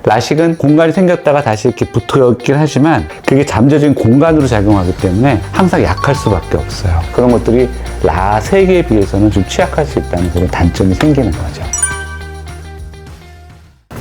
라식은 공간이 생겼다가 다시 이렇게 붙어 있긴 하지만 그게 잠재적인 공간으로 작용하기 때문에 항상 약할 수밖에 없어요. 그런 것들이 라섹에 비해서는 좀 취약할 수 있다는 그런 단점이 생기는 거죠.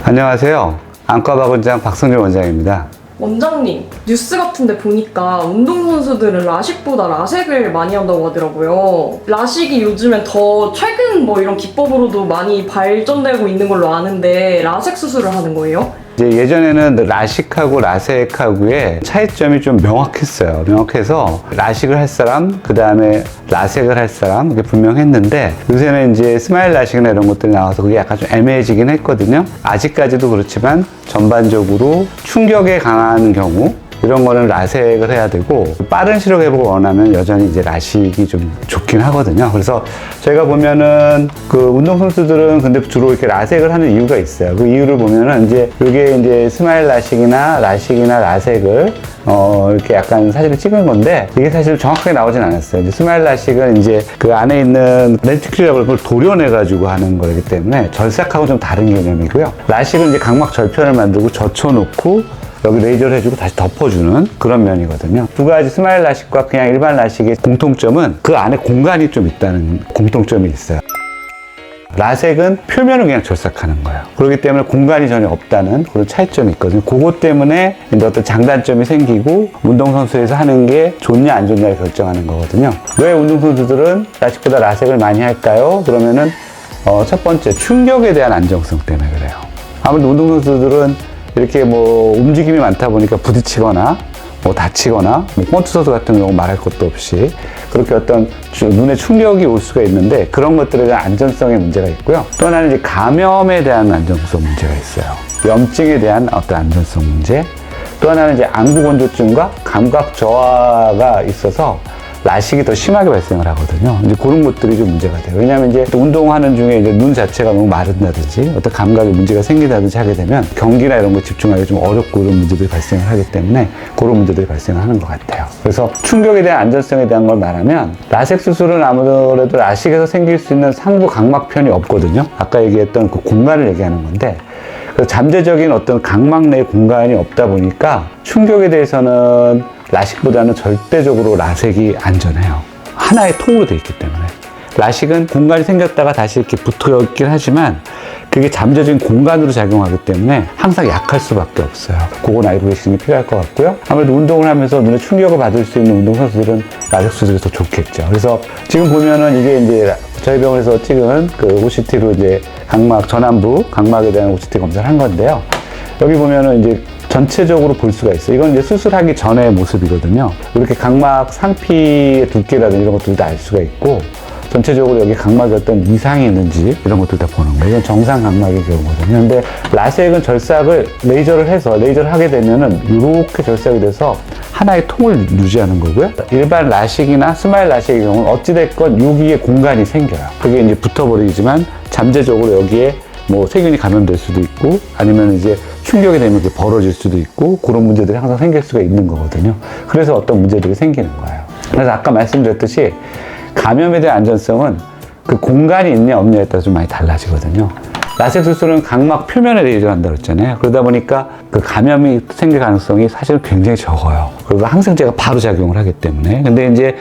안녕하세요. 안과박원장 박성준 원장입니다. 원장님, 뉴스 같은데 보니까 운동선수들은 라식보다 라섹을 많이 한다고 하더라고요. 라식이 요즘엔 더 최근 뭐 이런 기법으로도 많이 발전되고 있는 걸로 아는데 라섹 수술을 하는 거예요? 이제 예전에는 라식하고 라섹하고의 차이점이 좀 명확했어요. 명확해서 라식을 할 사람, 그 다음에 라섹을 할 사람, 이게 분명했는데 요새는 이제 스마일 라식이나 이런 것들이 나와서 그게 약간 좀 애매해지긴 했거든요. 아직까지도 그렇지만 전반적으로 충격에 강한 경우 이런 거는 라섹을 해야 되고 빠른 시력 회복을 원하면 여전히 이제 라식이 좀 좋긴 하거든요. 그래서 저희가 보면은 그 운동선수들은 근데 주로 이렇게 라섹을 하는 이유가 있어요. 그 이유를 보면은 이제 이게 이제 스마일 라식이나 라식이나 라섹을 이렇게 약간 사진을 찍은 건데 이게 사실 정확하게 나오진 않았어요. 이제 스마일 라식은 이제 그 안에 있는 렌티큘이라고 그걸 도려내가지고 하는 거기 때문에 절삭하고 좀 다른 개념이고요. 라식은 이제 각막 절편을 만들고 젖혀놓고 여기 레이저를 해주고 다시 덮어주는 그런 면이거든요. 두 가지 스마일 라식과 그냥 일반 라식의 공통점은 그 안에 공간이 좀 있다는 공통점이 있어요. 라섹은 표면을 그냥 절삭하는 거예요. 그렇기 때문에 공간이 전혀 없다는 그런 차이점이 있거든요. 그것 때문에 이제 어떤 장단점이 생기고 운동선수에서 하는 게 좋냐 안 좋냐를 결정하는 거거든요. 왜 운동선수들은 라식보다 라섹을 많이 할까요? 그러면은 첫 번째 충격에 대한 안정성 때문에 그래요. 아무래도 운동선수들은 이렇게 뭐 움직임이 많다 보니까 부딪히거나 뭐 다치거나 뭐 폰트 선수 같은 경우 말할 것도 없이 그렇게 어떤 눈에 충격이 올 수가 있는데 그런 것들에 대한 안전성의 문제가 있고요. 또 하나는 이제 감염에 대한 안정성 문제가 있어요. 염증에 대한 어떤 안전성 문제. 또 하나는 이제 안구건조증과 감각 저하가 있어서 라식이 더 심하게 발생을 하거든요. 이제 그런 것들이 좀 문제가 돼요. 왜냐하면 이제 운동하는 중에 이제 눈 자체가 너무 마른다든지 어떤 감각에 문제가 생기다든지 하게 되면 경기나 이런 거 집중하기 좀 어렵고 이런 문제들이 발생을 하기 때문에 그런 문제들이 발생을 하는 것 같아요. 그래서 충격에 대한 안전성에 대한 걸 말하면 라섹 수술은 아무래도 라식에서 생길 수 있는 상부 각막편이 없거든요. 아까 얘기했던 그 공간을 얘기하는 건데 그래서 잠재적인 어떤 각막 내 공간이 없다 보니까 충격에 대해서는 라식보다는 절대적으로 라섹이 안전해요. 하나의 통으로 되어 있기 때문에. 라식은 공간이 생겼다가 다시 이렇게 붙어 있긴 하지만 그게 잠재적인 공간으로 작용하기 때문에 항상 약할 수밖에 없어요. 그건 알고 계시는 게 필요할 것 같고요. 아무래도 운동을 하면서 눈에 충격을 받을 수 있는 운동선수들은 라섹 수술이 더 좋겠죠. 그래서 지금 보면은 이게 이제 저희 병원에서 찍은 그 OCT로 이제 각막 전완부 각막에 대한 OCT 검사를 한 건데요. 여기 보면은 이제 전체적으로 볼 수가 있어요. 이건 이제 수술하기 전의 모습이거든요. 이렇게 각막 상피의 두께라든지 이런 것들도 알 수가 있고 전체적으로 여기 각막에 어떤 이상이 있는지 이런 것들 다 보는 거예요. 이건 정상 각막의 경우거든요. 근데 라섹은 절삭을 레이저를 해서 레이저를 하게 되면은 이렇게 절삭이 돼서 하나의 통을 유지하는 거고요. 일반 라식이나 스마일 라식의 경우는 어찌됐건 여기에 공간이 생겨요. 그게 이제 붙어버리지만 잠재적으로 여기에 뭐 세균이 감염될 수도 있고 아니면 이제 충격이 되면 그게 벌어질 수도 있고 그런 문제들이 항상 생길 수가 있는 거거든요. 그래서 어떤 문제들이 생기는 거예요. 그래서 아까 말씀드렸듯이 감염에 대한 안전성은 그 공간이 있냐 없냐에 따라 좀 많이 달라지거든요. 라섹 수술은 각막 표면에 레이저를 한다고 했잖아요. 그러다 보니까 그 감염이 생길 가능성이 사실은 굉장히 적어요. 그리고 항생제가 바로 작용을 하기 때문에. 근데 이제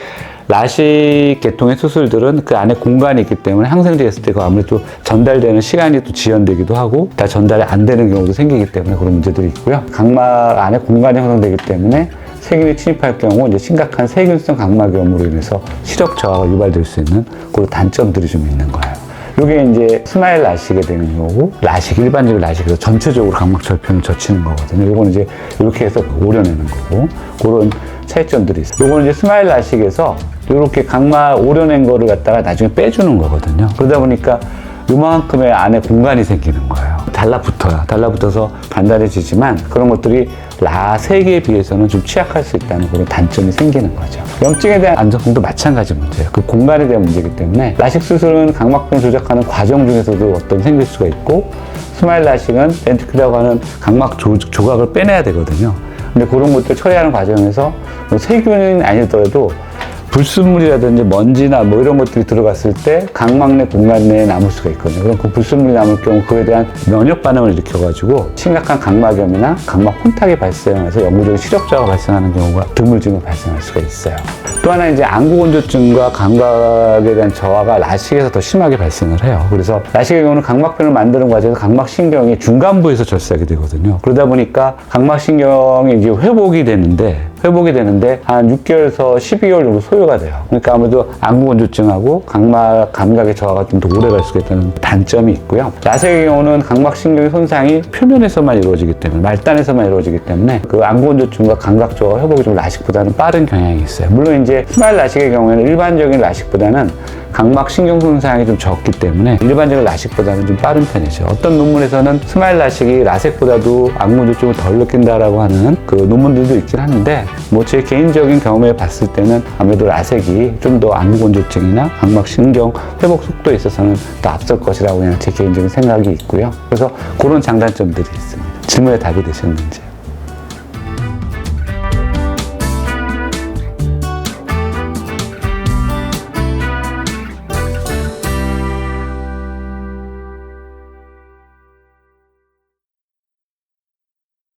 라식 계통의 수술들은 그 안에 공간이 있기 때문에 항생제 했을 때 그 아무래도 전달되는 시간이 또 지연되기도 하고 다 전달이 안 되는 경우도 생기기 때문에 그런 문제들이 있고요. 각막 안에 공간이 형성되기 때문에 세균이 침입할 경우 이제 심각한 세균성 각막염으로 인해서 시력 저하가 유발될 수 있는 그런 단점들이 좀 있는 거예요. 이게 이제 스마일 라식에 되는 거고 라식 일반적인 라식에서 전체적으로 각막 절편을 젖히는 거거든요. 이거는 이제 이렇게 해서 오려내는 거고 그런 차이점들이 있어요. 이거는 이제 스마일 라식에서 이렇게 각막 오려낸 거를 갖다가 나중에 빼주는 거거든요. 그러다 보니까 요만큼의 안에 공간이 생기는 거예요. 달라붙어요. 달라붙어서 단단해지지만 그런 것들이 라섹에 비해서는 좀 취약할 수 있다는 그런 단점이 생기는 거죠. 염증에 대한 안정성도 마찬가지 문제예요. 그 공간에 대한 문제이기 때문에 라식 수술은 각막병 조작하는 과정 중에서도 어떤 생길 수가 있고 스마일 라식은 렌티큘이라고 하는 각막 조각을 빼내야 되거든요. 근데 그런 것들 처리하는 과정에서 세균은 아니더라도 불순물이라든지 먼지나 뭐 이런 것들이 들어갔을 때 각막 내 공간 내에 남을 수가 있거든요. 그럼 그 불순물이 남을 경우 그에 대한 면역 반응을 일으켜가지고 심각한 각막염이나 각막 혼탁이 발생해서 영구적인 시력저하가 발생하는 경우가 드물지만 발생할 수가 있어요. 또 하나 이제 안구건조증과 감각에 대한 저하가 라식에서 더 심하게 발생을 해요. 그래서 라식의 경우는 각막변을 만드는 과정에서 각막신경이 중간부에서 절삭이 되거든요. 그러다 보니까 각막신경이 이제 회복이 되는데 한 6개월에서 12개월 정도 소요가 돼요. 그러니까 아무래도 안구건조증하고 각막 감각의 저하가 좀 더 오래 갈 수가 있다는 단점이 있고요. 라섹의 경우는 각막신경의 손상이 표면에서만 이루어지기 때문에, 말단에서만 이루어지기 때문에 그 안구건조증과 감각 저하 회복이 좀 라식보다는 빠른 경향이 있어요. 물론 이제 스마일 라식의 경우에는 일반적인 라식보다는 각막 신경 손상이 좀 적기 때문에 일반적인 라식보다는 좀 빠른 편이죠. 어떤 논문에서는 스마일 라식이 라섹보다도 안구건조증을 덜 느낀다라고 하는 그 논문들도 있긴 하는데, 뭐 제 개인적인 경험에 봤을 때는 아무래도 라섹이 좀 더 안구건조증이나 각막 신경 회복 속도에 있어서는 더 앞설 것이라고 그냥 제 개인적인 생각이 있고요. 그래서 그런 장단점들이 있습니다. 질문에 답이 되셨는지요?